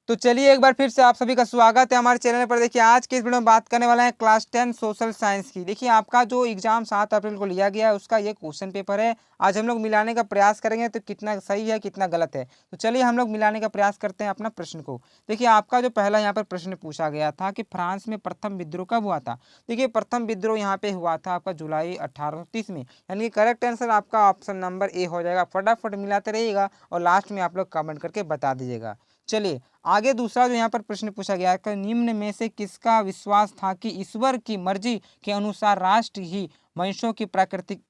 तो चलिए एक बार फिर से आप सभी का स्वागत है हमारे चैनल पर। देखिए आज के इस वीडियो में बात करने वाला है क्लास 10 सोशल साइंस की। देखिए आपका जो एग्जाम 7 अप्रैल को लिया गया है उसका ये क्वेश्चन पेपर है। आज हम लोग मिलाने का प्रयास करेंगे तो कितना सही है कितना गलत है। तो चलिए हम लोग मिलाने का प्रयास करते हैं अपना प्रश्न को। देखिए आपका जो पहला यहाँ पर प्रश्न पूछा गया था कि फ्रांस में प्रथम विद्रोह कब हुआ था। देखिए प्रथम विद्रोह यहाँ पे हुआ था आपका जुलाई 1830 में, यानी कि करेक्ट आंसर आपका ऑप्शन नंबर ए हो जाएगा। फटाफट मिलाते रहिएगा और लास्ट में आप लोग कमेंट करके बता दीजिएगा। चलिए आगे दूसरा जो यहाँ पर प्रश्न पूछा गया है कि निम्न में से किसका विश्वास था कि ईश्वर की मर्जी के अनुसार राष्ट्र ही मनुष्यों की प्राकृतिक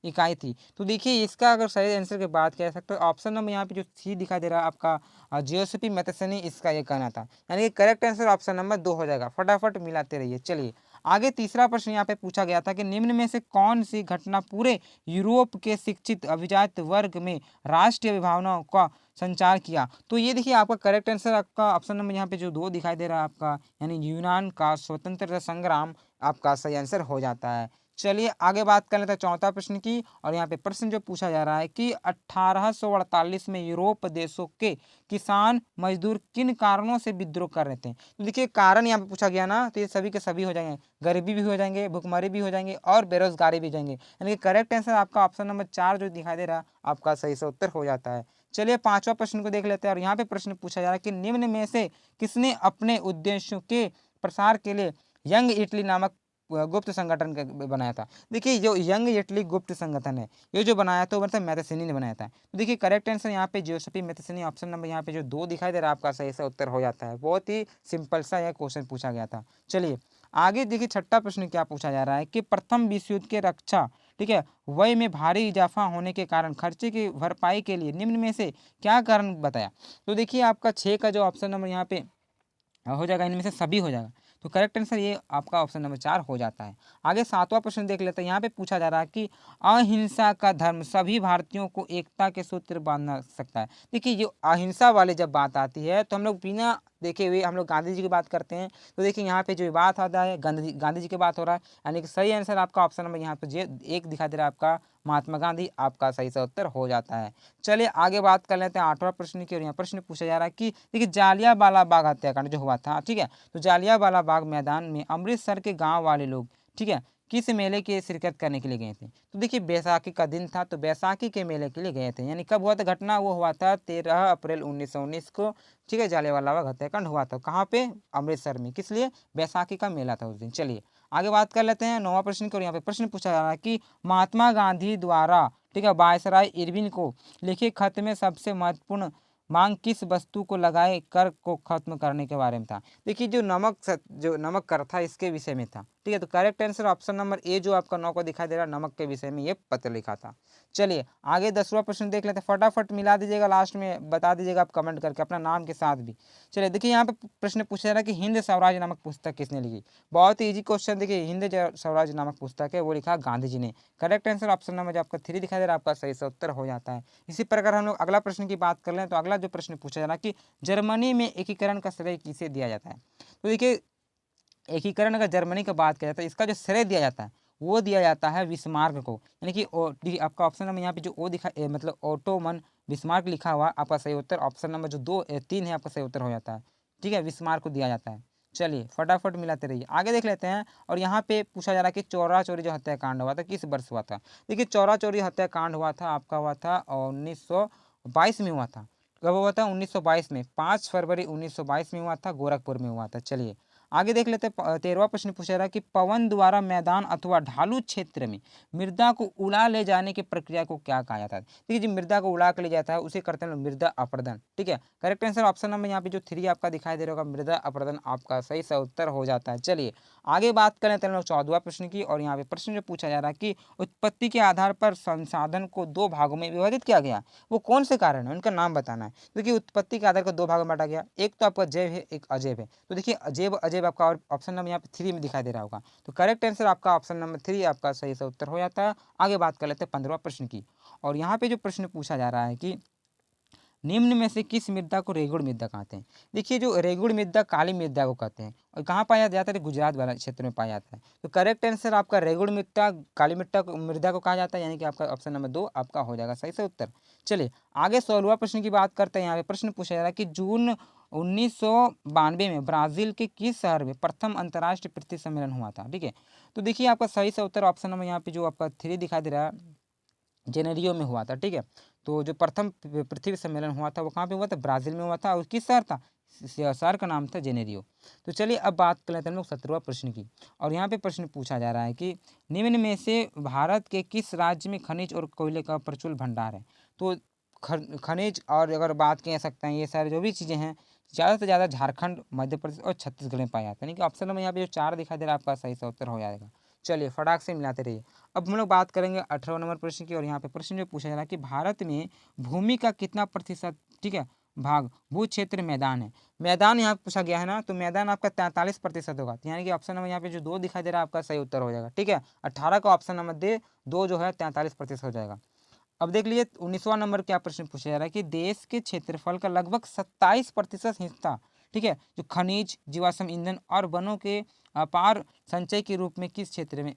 इकाई थी। तो देखिए इसका अगर सही आंसर की बात कह सकते हो ऑप्शन नंबर यहाँ पे जो सी दिखाई दे रहा है आपका जियोसफी मैथेसनी, इसका ये कहना था, यानी कि करेक्ट आंसर ऑप्शन नंबर 2 हो जाएगा। फटाफट मिलाते रहिए। चलिए आगे तीसरा प्रश्न यहाँ पे पूछा गया था कि निम्न में से कौन सी घटना पूरे यूरोप के शिक्षित अभिजात वर्ग में राष्ट्रीय भावनाओं का संचार किया। तो ये देखिए आपका करेक्ट आंसर आपका ऑप्शन नंबर यहाँ पे जो 2 दिखाई दे रहा है आपका, यानी यूनान का स्वतंत्रता संग्राम आपका सही आंसर हो जाता है। चलिए आगे बात कर लेते हैं चौथा प्रश्न की। और यहाँ पे प्रश्न जो पूछा जा रहा है कि 1848 में यूरोप देशों के किसान मजदूर किन कारणों से विद्रोह कर रहे थे। तो देखिए कारण यहाँ पे पूछा गया ना, तो ये सभी के सभी हो जाएंगे, गरीबी भी हो जाएंगे, भुखमरी भी हो जाएंगे और बेरोजगारी भी जाएंगे, यानी कि करेक्ट आंसर आपका ऑप्शन नंबर 4 जो दिखाई दे रहा है आपका सही से उत्तर हो जाता है। चलिए पांचवा प्रश्न को देख लेते हैं। और यहाँ पे प्रश्न पूछा जा रहा है कि निम्न में से किसने अपने उद्देश्यों के प्रसार के लिए यंग इटली नामक गुप्त संगठन बनाया था। देखिए जो यंग इटली गुप्त संगठन है ये जो बनाया था मतलब मैथेसनी ने बनाया था। तो देखिए करेक्ट आंसर यहाँ पे जियोसफी मैथेसनी ऑप्शन नंबर यहाँ पे जो 2 दिखाई दे रहा है आपका सही से उत्तर हो जाता है। बहुत ही सिंपल सा यह क्वेश्चन पूछा गया था। चलिए आगे देखिए छठा प्रश्न क्या पूछा जा रहा है कि प्रथम विश्व युद्ध के रक्षा ठीक है व्यय में भारी इजाफा होने के कारण खर्चे की भरपाई के लिए निम्न में से क्या कारण बताया। तो देखिए आपका 6 का जो ऑप्शन नंबर यहाँ पे हो जाएगा, इनमें से सभी हो जाएगा। तो करेक्ट आंसर ये आपका ऑप्शन नंबर 4 हो जाता है। आगे सातवां प्रश्न देख लेते हैं। यहाँ पे पूछा जा रहा है कि अहिंसा का धर्म सभी भारतीयों को एकता के सूत्र बांध सकता है। देखिए जो अहिंसा वाली जब बात आती है तो हम लोग बिना देखे हुए हम लोग गांधी जी की बात करते हैं। तो देखिए यहाँ पे जो बात आता है गांधी जी की बात हो रहा है, यानी कि सही आंसर आपका ऑप्शन नंबर यहाँ पे एक दिखा दे रहा है आपका महात्मा गांधी, आपका सही से उत्तर हो जाता है। चलिए आगे बात कर लेते हैं आठवां प्रश्न की। और यहाँ प्रश्न पूछा जा रहा है कि देखिए जालियांवाला बाग हत्याकांड जो हुआ था ठीक है, तो जालियांवाला बाग मैदान में अमृतसर के गांव वाले लोग ठीक है किस मेले के शिरकत करने के लिए गए थे। तो देखिए बैसाखी का दिन था तो बैसाखी के मेले के लिए गए थे, यानी कब हुआ था घटना, वो हुआ था 13 अप्रैल 1919 को ठीक है। जालियांवाला बाग हत्याकांड हुआ था कहाँ पे, अमृतसर में, किस लिए, बैसाखी का मेला था उस दिन। चलिए आगे बात कर लेते हैं नौवां प्रश्न की। और यहाँ पे प्रश्न पूछा जा रहा है कि महात्मा गांधी द्वारा ठीक है वायसराय इरविन को लिखे खत में सबसे महत्वपूर्ण मांग किस वस्तु को लगाए कर को खत्म करने के बारे में था। देखिए जो नमक कर था इसके विषय में था ठीक है। तो correct answer option number A जो आपका 9 को दिखाई दे रहा है, नमक के विषय में ये पत्र लिखा था। चलिए आगे 10वां प्रश्न देख लेते हैं। फटाफट मिला दीजिएगा, लास्ट में बता दीजिएगा आप कमेंट करके अपना नाम के साथ भी। चलिए देखिए यहाँ पे प्रश्न पूछा जा रहा है कि हिंद स्वराज नामक पुस्तक किसने लिखी। बहुत ही ईजी क्वेश्चन। देखिए हिंद स्वराज नामक पुस्तक है वो लिखा गांधी जी ने। करेक्ट आंसर ऑप्शन नंबर जो आपका 3 दिखाई दे रहा है आपका सही से उत्तर हो जाता है। इसी प्रकार हम लोग अगला प्रश्न की बात कर लें। तो अगला जो प्रश्न पूछा जा रहा है कि जर्मनी में एकीकरण का श्रेय किसे दिया जाता है। तो देखिए एकीकरण अगर जर्मनी की बात किया जाता है इसका जो श्रेय दिया जाता है वो दिया जाता है बिस्मार्क को, यानी कि आपका ऑप्शन नंबर यहाँ पे जो ओ दिखा मतलब ओटोमन बिस्मार्क लिखा हुआ आपका सही उत्तर ऑप्शन नंबर जो 3 है आपका सही उत्तर हो जाता है ठीक है, बिस्मार्क को दिया जाता है। चलिए फटाफट मिलाते रहिए। आगे देख लेते हैं। और यहाँ पे पूछा जा रहा है कि चौरा चोरी जो हत्याकांड हुआ था किस वर्ष हुआ था। देखिए चौरा चोरी हत्याकांड हुआ था आपका हुआ था 1922 में हुआ था। कब हुआ था, 1922 में, 5 फरवरी 1922 में हुआ था, गोरखपुर में हुआ था। चलिए आगे देख लेते हैं। 13वां प्रश्न पूछा रहा कि पवन द्वारा मैदान अथवा ढालू क्षेत्र में मृदा को उड़ा ले जाने की प्रक्रिया को क्या कहा जाता है। देखिए जो मृदा को उड़ा कर ले जाता है उसे करते हैं मृदा अपरदन ठीक है। करेक्ट आंसर ऑप्शन नंबर यहाँ पे जो 3 आपका दिखाई दे रहा होगा मृदा अपरदन आपका सही सा उत्तर हो जाता है। चलिए आगे बात करें तो 14वां प्रश्न की। और यहाँ पे प्रश्न जो पूछा जा रहा है कि उत्पत्ति के आधार पर संसाधन को 2 भागों में विभाजित किया गया, वो कौन से कारण है उनका नाम बताना है। देखिए उत्पत्ति के आधार को 2 भागों में बांटा गया, एक तो आपका जैव है एक अजैव है। तो देखिए अजैव अजैव आपका ऑप्शन नंबर यहाँ पे 3 में दिखाई दे रहा होगा। तो करेक्ट आंसर आपका ऑप्शन नंबर 3 आपका सही से उत्तर हो जाता है। आगे बात कर लेते हैं 15वां प्रश्न की। और यहाँ पे जो प्रश्न पूछा जा रहा है कि निम्न में से किस मृदा को रेगुड़ मृदा कहते हैं। देखिए जो रेगुड़ मृदा काली मृदा को कहते हैं और कहाँ पाया जाता है, गुजरात वाला क्षेत्र में पाया जाता है। तो करेक्ट आंसर आपका रेगुड़ मृदा काली मृदा को कहा जाता है, यानी कि आपका ऑप्शन नंबर 2 आपका हो जाएगा सही से उत्तर। चलिए आगे 16वां प्रश्न की बात करते हैं। यहाँ पे प्रश्न पूछा जा रहा है कि जून 1992 में ब्राजील के किस शहर में प्रथम अंतर्राष्ट्रीय पृथ्वी सम्मेलन हुआ था? ठीक है, तो देखिए आपका सही से उत्तर ऑप्शन नंबर यहाँ पे जो आपका 3 दिखाई दे रहा है, जेनेरियो में हुआ था। ठीक है, तो जो प्रथम पृथ्वी सम्मेलन हुआ था वो कहाँ पे हुआ था? ब्राजील में हुआ था। और किस शहर था? शहर का नाम था जेनेरियो। तो चलिए अब बात कर लेते हैं हम लोग 17वां प्रश्न की। और यहाँ पे प्रश्न पूछा जा रहा है कि निम्न में से भारत के किस राज्य में खनिज और कोयले का प्रचुर भंडार है? तो खनिज और अगर बात कह सकते हैं ये सारी जो भी चीज़ें हैं ज़्यादा से ज़्यादा झारखंड, मध्य प्रदेश और छत्तीसगढ़ में पाए जाते हैं। यानी कि ऑप्शन नंबर यहाँ पे जो 4 दिखाई दे रहा है आपका सही से उत्तर हो जाएगा। चलिए फटाक से मिलाते रहिए। अब हम लोग बात करेंगे 18 नंबर प्रश्न की। और यहाँ पे प्रश्न जो पूछा जा रहा है कि भारत में भूमि का कितना प्रतिशत, ठीक है, भाग भू क्षेत्र मैदान है? मैदान यहाँ पूछा गया है ना, तो मैदान आपका 43% होगा। यानी कि ऑप्शन नंबर यहाँ पे जो 2 दिखाई दे रहा है आपका सही उत्तर हो जाएगा। ठीक है, 18 का ऑप्शन नंबर दे, 2 जो है 43% हो जाएगा। अब देख लीजिए 19वां नंबर क्या प्रश्न पूछा जा रहा है कि देश के क्षेत्रफल का लगभग 27% हिस्सा, ठीक है, जो खनिज, जीवाश्म ईंधन और वनों के अपार संचय के रूप में किस क्षेत्र में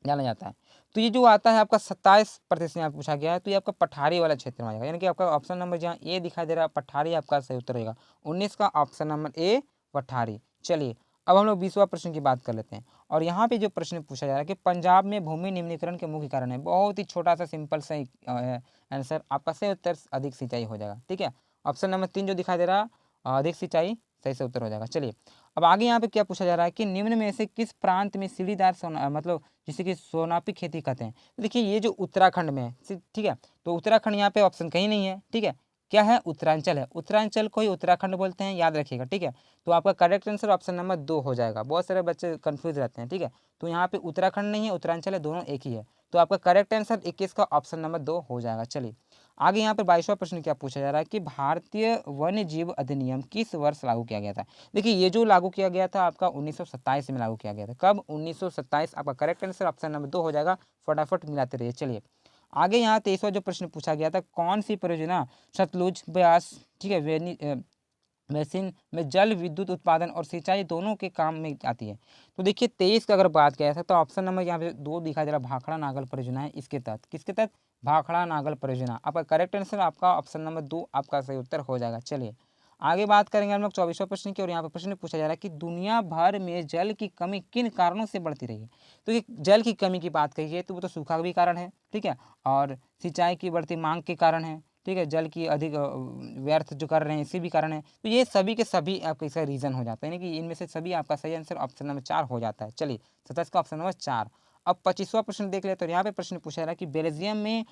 जाना जाता है? तो ये जो आता है आपका 27% यहाँ पूछा गया है, तो ये आपका पठारी वाला क्षेत्र में आ जाएगा। यानी कि आपका ऑप्शन नंबर जहाँ ए दिखाई दे रहा है पठारी आपका सही उत्तर रहेगा। 19 का ऑप्शन नंबर ए पठारी। चलिए अब हम लोग 20वां प्रश्न की बात कर लेते हैं। और यहाँ पे जो प्रश्न पूछा जा रहा है कि पंजाब में भूमि निम्नीकरण के मुख्य कारण है, बहुत ही छोटा सा सिंपल सा आंसर, आपका सही उत्तर अधिक सिंचाई हो जाएगा। ठीक है, ऑप्शन नंबर 3 जो दिखाई दे रहा अधिक सिंचाई सही से उत्तर हो जाएगा। चलिए अब आगे यहाँ पे क्या पूछा जा रहा है कि निम्न में से किस प्रांत में सीढ़ीदार सोना मतलब जिसे कि सोनापी खेती कहते हैं? तो देखिए ये जो उत्तराखंड में है, ठीक है, तो उत्तराखंड यहाँ पे ऑप्शन कहीं नहीं है। ठीक है, क्या है? उत्तरांचल है। उत्तरांचल को ही उत्तराखंड बोलते हैं, याद रखिएगा। ठीक है, तो आपका करेक्ट आंसर ऑप्शन नंबर 2 हो जाएगा। बहुत सारे बच्चे कंफ्यूज रहते हैं। ठीक है, तो यहाँ पे उत्तराखंड नहीं है, उत्तरांचल है, दोनों एक ही है। तो आपका करेक्ट आंसर 21 का ऑप्शन नंबर 2 हो जाएगा। चलिए आगे यहाँ पर 22वां प्रश्न क्या पूछा जा रहा है कि भारतीय वन्य जीव अधिनियम किस वर्ष लागू किया गया था? देखिए ये जो लागू किया गया था आपका 1927 में लागू किया गया था। कब? 1927। आपका करेक्ट आंसर ऑप्शन नंबर 2 हो जाएगा। फटाफट मिलाते रहिए। चलिए आगे यहाँ 23वां जो प्रश्न पूछा गया था, कौन सी परियोजना सतलुज, ब्यास, ठीक है, बेसिन में जल विद्युत उत्पादन और सिंचाई दोनों के काम में आती है? तो देखिए 23 का अगर बात किया था तो ऑप्शन नंबर यहाँ पे 2 दिखाई दे रहा भाखड़ा नागल परियोजना है। इसके तहत, किसके तहत? भाखड़ा नागल परियोजना। आपका करेक्ट आंसर आपका ऑप्शन नंबर 2 आपका सही उत्तर हो जाएगा। चलिए आगे बात करेंगे हम लोग 24वां प्रश्न की। और यहाँ पर प्रश्न पूछा जा रहा है कि दुनिया भर में जल की कमी किन कारणों से बढ़ती रही है? तो ये जल की कमी की बात कही है तो वो तो सूखा भी कारण है, ठीक है, और सिंचाई की बढ़ती मांग के कारण है, ठीक है, जल की अधिक व्यर्थ जो कर रहे हैं इसी भी कारण है। तो ये सभी के सभी आपका इसका रीजन हो जाता है, यानी कि इनमें से सभी आपका सही आंसर ऑप्शन नंबर 4 हो जाता है। चलिए 27 का ऑप्शन नंबर 4। अब 25वां प्रश्न देख लेते हैं। तो यहाँ पे प्रश्न पूछा जा रहा है कि बेल्जियम में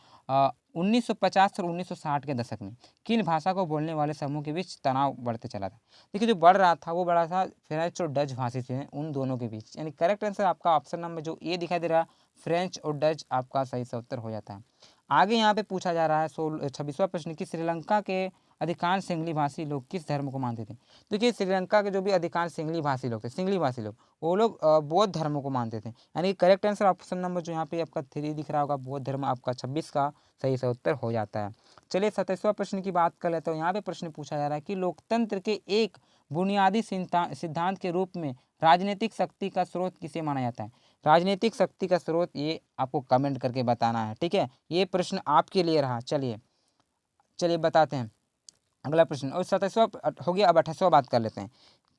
1950 और 1960 के दशक में किन भाषा को बोलने वाले समूह के बीच तनाव बढ़ते चला था? देखिए जो बढ़ रहा था वो बड़ा था फ्रेंच और डच भाषी से उन दोनों के बीच। यानी करेक्ट आंसर आपका ऑप्शन नंबर जो ए दिखाई दे रहा है फ्रेंच और डच आपका सही से उत्तर हो जाता है। आगे यहाँ पे पूछा जा रहा है 26वां प्रश्न कि श्रीलंका के अधिकांश सिंगली भाषी लोग किस धर्म को मानते थे? देखिए श्रीलंका के जो भी अधिकांश सिंगली भाषी लोग थे, सिंगली भाषी लोग, वो लोग बौद्ध धर्म को मानते थे। यानी करेक्ट आंसर ऑप्शन नंबर जो यहाँ पे आपका 3 दिख रहा होगा बौद्ध धर्म आपका 26 का सही से उत्तर हो जाता है। चलिए 27वां प्रश्न की बात कर लेते हैं। यहाँ पे प्रश्न पूछा जा रहा है कि लोकतंत्र के एक बुनियादी सिद्धांत के रूप में राजनीतिक शक्ति का स्रोत किसे माना जाता है? राजनीतिक शक्ति का स्रोत ये आपको कमेंट करके बताना है। ठीक है, ये प्रश्न आपके लिए रहा। चलिए चलिए बताते हैं अगला प्रश्न। और 27वां हो गया, अब 28वां बात कर लेते हैं।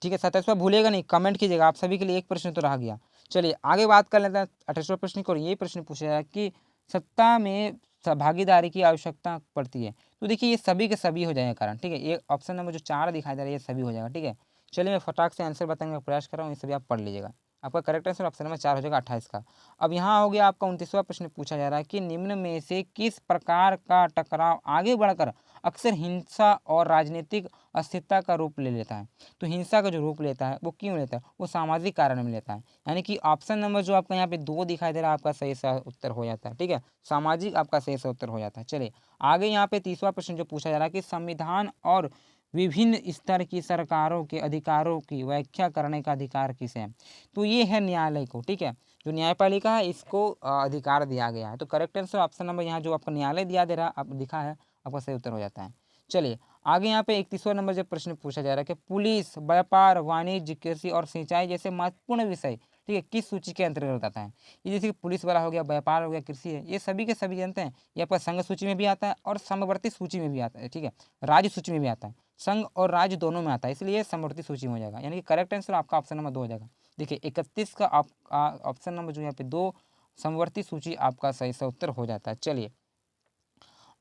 ठीक है, 27वां भूलिएगा नहीं, कमेंट कीजिएगा। आप सभी के लिए एक प्रश्न तो रह गया। चलिए आगे बात कर लेते हैं 28वां प्रश्न की। और ये प्रश्न पूछा जाए कि सत्ता में भागीदारी की आवश्यकता पड़ती है? तो देखिए ये सभी के सभी हो जाएगा कारण। ठीक है, ये ऑप्शन नंबर जो 4 दिखाई दे रहा है ये सभी हो जाएगा। ठीक है, चलिए मैं फटाक से आंसर बताने का प्रयास कर रहा हूँ, ये सभी आप पढ़ लीजिएगा। आपका करेक्ट आंसर ऑप्शन नंबर 4 हो जाएगा 28 का। अब यहाँ हो गया आपका 29वां प्रश्न पूछा जा रहा है कि निम्न में से किस प्रकार का टकराव आगे बढ़कर अक्सर हिंसा और राजनीतिक अस्थिरता का रूप ले लेता है? तो हिंसा का जो रूप लेता है वो क्यों लेता है? वो सामाजिक कारण में लेता है। यानी कि ऑप्शन नंबर जो आपका यहाँ पे 2 दिखाई दे रहा है आपका सही सा उत्तर हो जाता है। ठीक है, सामाजिक आपका सही सा उत्तर हो जाता है। चलिए आगे यहाँ पे 30वां प्रश्न जो पूछा जा रहा है कि संविधान और विभिन्न स्तर की सरकारों के अधिकारों की व्याख्या करने का अधिकार किसे है? तो ये है न्यायालय को। ठीक है, जो न्यायपालिका है इसको अधिकार दिया गया है। तो करेक्ट आंसर ऑप्शन नंबर यहाँ जो आपका न्यायालय दिया दे रहा आप दिखा है आपका सही उत्तर हो जाता है। चलिए आगे यहाँ पे 31वां नंबर जब प्रश्न पूछा जा रहा है कि पुलिस, व्यापार, वाणिज्य, कृषि और सिंचाई जैसे महत्वपूर्ण विषय, ठीक है, किस सूची के अंतर्गत आता है? ये जैसे कि पुलिस वाला हो गया, व्यापार हो गया, कृषि है, ये सभी के सभी जानते हैं ये आपका संघ सूची में भी आता है और समवर्ती सूची में भी आता है। ठीक है, राज्य सूची में भी आता है। संघ और राज्य दोनों में आता है, इसलिए समवर्ती सूची में हो जाएगा, यानी कि करेक्ट आंसर आपका ऑप्शन नंबर 2 हो जाएगा। देखिए 31 का ऑप्शन नंबर जो यहाँ पे 2 समवर्ती सूची आपका सही से उत्तर हो जाता है। चलिए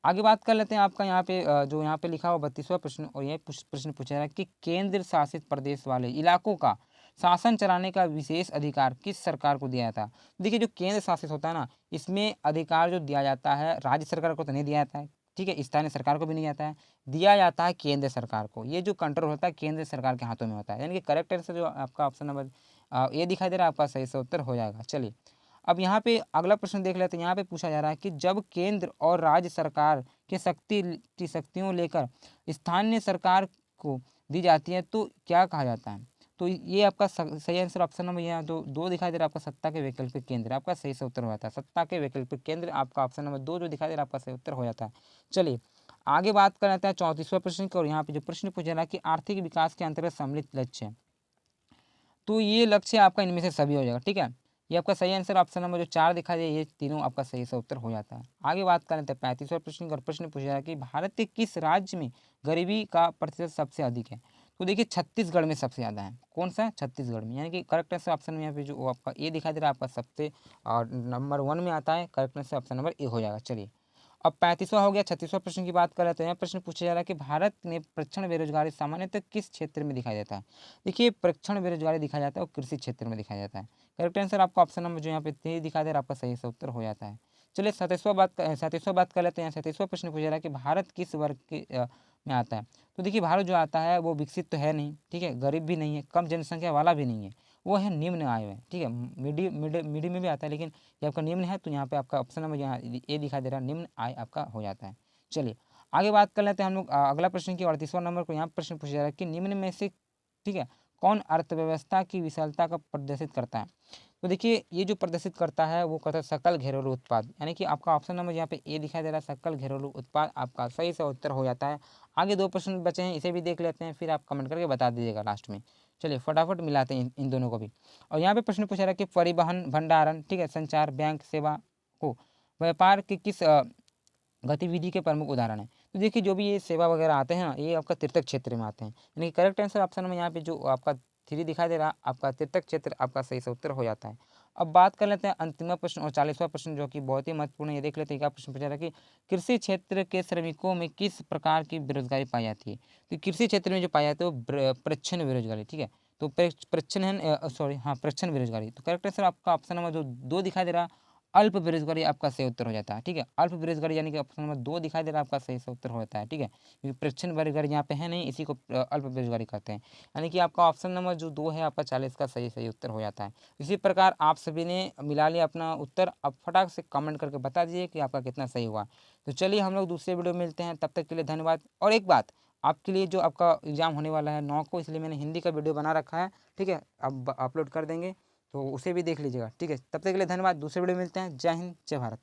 आगे बात कर लेते हैं आपका यहाँ पे जो यहाँ पे लिखा हुआ 32वां प्रश्न, और यह प्रश्न पूछा जा रहा है कि केंद्र शासित प्रदेश वाले इलाकों का शासन चलाने का विशेष अधिकार किस सरकार को दिया जाता है। देखिए जो केंद्र शासित होता है ना, इसमें अधिकार जो दिया जाता है राज्य सरकार को तो नहीं दिया जाता है, ठीक है, स्थानीय सरकार को भी नहीं जाता है, दिया जाता है केंद्र सरकार को। ये जो कंट्रोल होता है केंद्र सरकार के हाथों में होता है, यानी कि करेक्ट आंसर जो आपका ऑप्शन नंबर ये दिखाई दे रहा है आपका सही से उत्तर हो जाएगा। चलिए अब यहाँ पे अगला प्रश्न देख लेते हैं। यहाँ पे पूछा जा रहा है कि जब केंद्र और राज्य सरकार के शक्तियों लेकर स्थानीय सरकार को दी जाती है तो क्या कहा जाता है। तो ये आपका सही आंसर ऑप्शन नंबर यहाँ जो 2 दिखाई दे रहा है आपका सत्ता के वैकल्पिक केंद्र, आपका सही से उत्तर हो जाता है। सत्ता के वैकल्पिक केंद्र आपका ऑप्शन नंबर 2 जो दिखाई दे रहा है आपका सही उत्तर हो जाता है। चलिए आगे बात कर लेते हैं 34वां प्रश्न की, और यहाँ पे जो प्रश्न पूछा रहा है कि आर्थिक विकास के अंतर्गत सम्मिलित लक्ष्य है, तो ये लक्ष्य आपका इनमें से सभी हो जाएगा, ठीक है। ये आपका सही आंसर ऑप्शन नंबर जो 4 दिखाई दे, ये तीनों आपका सही से उत्तर हो जाता है। आगे बात कर लेते हैं 35वां प्रश्न, और प्रश्न पूछा है कि भारत के किस राज्य में गरीबी का प्रतिशत सबसे अधिक है। तो देखिए छत्तीसगढ़ में सबसे ज़्यादा है। कौन सा है? छत्तीसगढ़ में, यानी कि करेक्ट आंसर ऑप्शन में यहाँ पे जो आपका ए दिखाई दे रहा है आपका सबसे और नंबर 1 में आता है, correct answer option number A हो जाएगा। चलिए अब 35वां हो गया। 36वां प्रश्न की बात कर रहे हैं, तो यहाँ प्रश्न पूछा जा रहा है कि भारत में प्रच्छन्न बेरोजगारी सामान्यतः किस क्षेत्र में दिखाई देता है। देखिए प्रच्छन्न बेरोजगारी दिखाया जाता है वो कृषि क्षेत्र में दिखाया जाता है। करेक्ट आंसर आपका ऑप्शन नंबर जो यहाँ पे 3 दिखाई दे रहा है आपका सही से उत्तर हो जाता है। चलिए 37वां बात कर लेते हैं। 37वां प्रश्न पूछा जा रहा है कि भारत किस वर्ग के में आता है। तो देखिए भारत जो आता है वो विकसित तो है नहीं, ठीक है, गरीब भी नहीं है, कम जनसंख्या वाला भी नहीं है, वो है निम्न आय में, ठीक है, मीडियम में भी आता है, लेकिन ये आपका निम्न है, तो यहाँ पे आपका ऑप्शन नंबर यहाँ ए दिखाई दे रहा है, निम्न आय आपका हो जाता है। चलिए आगे बात कर लेते हैं हम लोग अगला प्रश्न की 38वां नंबर को। यहाँ प्रश्न पूछा जा रहा है कि निम्न में से, ठीक है, कौन अर्थव्यवस्था की विशालता का प्रदर्शित करता है। तो देखिए ये जो प्रदर्शित करता है वो कहता है सकल घरेलू उत्पाद, यानी कि आपका ऑप्शन नंबर यहाँ पे ए दिखाई दे रहा है, सकल घरेलू उत्पाद आपका सही से उत्तर हो जाता है। आगे 2 प्रश्न बचे हैं, इसे भी देख लेते हैं, फिर आप कमेंट करके बता दीजिएगा लास्ट में। चलिए फटाफट मिलाते हैं इन दोनों को भी। और यहाँ पे प्रश्न पूछा रहा है कि परिवहन, भंडारण, ठीक है, संचार, बैंक सेवा को व्यापार के किस गतिविधि के प्रमुख उदाहरण हैं। तो देखिए जो भी ये सेवा वगैरह आते हैं ना, ये आपका तीर्थक क्षेत्र में आते हैं, यानी कि करेक्ट आंसर ऑप्शन में यहाँ पे जो आपका 3 दिखाई दे रहा आपका तीर्थक क्षेत्र आपका सही से उत्तर हो जाता है। अब बात कर लेते हैं अंतिम प्रश्न और 40वां प्रश्न जो कि बहुत ही महत्वपूर्ण है। ये देख लेते हैं क्या प्रश्न पूछा रहा है कि कृषि क्षेत्र के श्रमिकों में किस प्रकार की बेरोजगारी पाई जाती है। तो कृषि क्षेत्र में जो पाई जाती है वो प्रच्छन्न बेरोजगारी, ठीक है, तो प्रच्छन्न बेरोजगारी। तो करेक्ट आंसर आपका ऑप्शन नंबर जो 2 दिखाई दे रहा अल्प बेरोजगारी आपका सही उत्तर हो जाता है, ठीक है, अल्प बेरोजगारी यानी कि ऑप्शन नंबर 2 दिखाई दे रहा है आपका सही से उत्तर हो जाता है, ठीक है, क्योंकि प्रच्छन्न बेरोजगारी यहाँ पे है नहीं, इसी को अल्प बेरोजगारी कहते हैं, यानी कि आपका ऑप्शन नंबर जो 2 है आपका 40 का सही उत्तर हो जाता है। इसी प्रकार आप सभी ने मिला लिया अपना उत्तर, अब फटाक से कमेंट करके बता दीजिए कि आपका कितना सही हुआ। तो चलिए हम लोग दूसरे वीडियो में मिलते हैं, तब तक के लिए धन्यवाद। और एक बात आपके लिए, जो आपका एग्जाम होने वाला है 9 को, इसलिए मैंने हिंदी का वीडियो बना रखा है, ठीक है, अब अपलोड कर देंगे, तो उसे भी देख लीजिएगा, ठीक है। तब तक के लिए धन्यवाद, दूसरे वीडियो में मिलते हैं। जय हिंद, जय भारत।